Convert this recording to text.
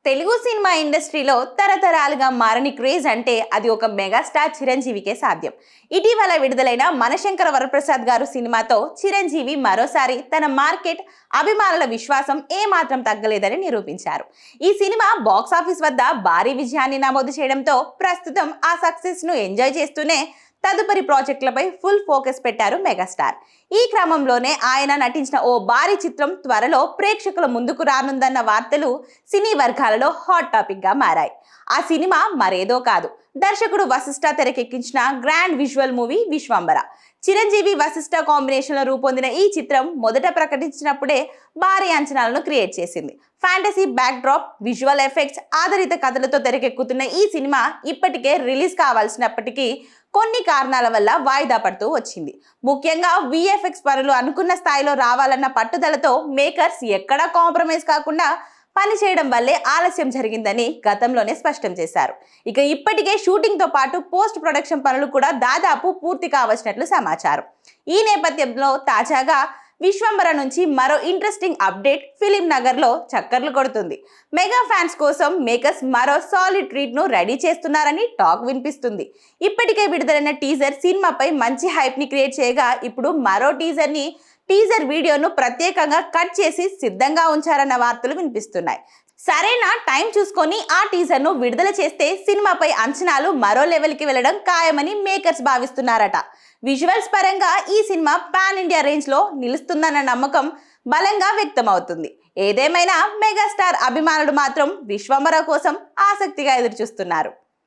Telugu cinema ఇండస్ట్రీలో తరతరాలుగా మారని క్రేజ్ అంటే అది ఒక మెగాస్టార్ చిరంజీవికే సాధ్యం. ఇటీవల విడుదలైన మనశంకర వరప్రసాద్ గారు సినిమాతో చిరంజీవి మరోసారి తన మార్కెట్ అభిమానుల విశ్వాసం ఏమాత్రం తగ్గలేదని నిరూపించారు. ఈ సినిమా బాక్సాఫీస్ వద్ద భారీ విజయాన్ని నమోదు చేయడంతో ప్రస్తుతం ఆ సక్సెస్ ను ఎంజాయ్ చేస్తూనే తదుపరి ప్రాజెక్టులపై ఫుల్ ఫోకస్ పెట్టారు మెగాస్టార్. ఈ క్రమంలోనే ఆయన నటించిన ఓ భారీ చిత్రం త్వరలో ప్రేక్షకుల ముందుకు రానుందన్న వార్తలు సినీ వర్గాలలో హాట్ టాపిక్ గా మారాయి. ఆ సినిమా మరేదో కాదు, దర్శకుడు వశిష్ఠ తెరకెక్కించిన grand visual movie Vishwambhara. Chiranjeevi Vashishta combination లో రూపొందిన ఈ చిత్రం మొదట ప్రకటించినప్పుడే భారీ అంచనాలను క్రియేట్ చేసింది. Fantasy back drop, visual effects ఆధారిత కథలతో తెరకెక్కుతున్న ఈ సినిమా ఇప్పటికే రిలీజ్ కావాల్సినప్పటికీ కొన్ని కారణాల వల్ల వాయిదా పడుతూ వచ్చింది. ముఖ్యంగా విఎఫ్ఎక్స్ పనులు అనుకున్న స్థాయిలో రావాలన్న పట్టుదలతో మేకర్స్ ఎక్కడా కాంప్రమైజ్ కాకుండా పనిచేయడం వల్లే ఆలస్యం జరిగిందని గతంలోనే స్పష్టం చేశారు. ఇక ఇప్పటికే షూటింగ్ తో పాటు పోస్ట్ ప్రొడక్షన్ పనులు కూడా దాదాపు పూర్తి కావచ్చినట్లు సమాచారం. ఈ నేపథ్యంలో తాజాగా విశ్వంబర నుంచి మరో ఇంట్రెస్టింగ్ అప్డేట్ ఫిలిం నగర్ లో చక్కర్లు కొడుతుంది. మెగా ఫ్యాన్స్ కోసం మేకర్స్ మరో సాలిడ్ ట్రీట్ ను రెడీ చేస్తున్నారని టాక్ వినిపిస్తుంది. ఇప్పటికే విడుదలైన టీజర్ సినిమాపై మంచి హైప్ ని క్రియేట్ చేయగా ఇప్పుడు మరో టీజర్ వీడియోను ప్రత్యేకంగా కట్ చేసి సిద్ధంగా ఉంచారన్న వార్తలు వినిపిస్తున్నాయి. సరైన టైం చూసుకొని ఆ టీజర్ ను విడుదల చేస్తే సినిమాపై అంచనాలు మరో లెవెల్ కి వెళ్ళడం ఖాయమని మేకర్స్ భావిస్తున్నారట. విజువల్స్ పరంగా ఈ సినిమా పాన్ ఇండియా రేంజ్ లో నిలుస్తుందన్న నమ్మకం బలంగా వ్యక్తమవుతుంది. ఏదేమైనా మెగాస్టార్ అభిమానులు మాత్రం విశ్వంబర కోసం ఆసక్తిగా ఎదురుచూస్తున్నారు.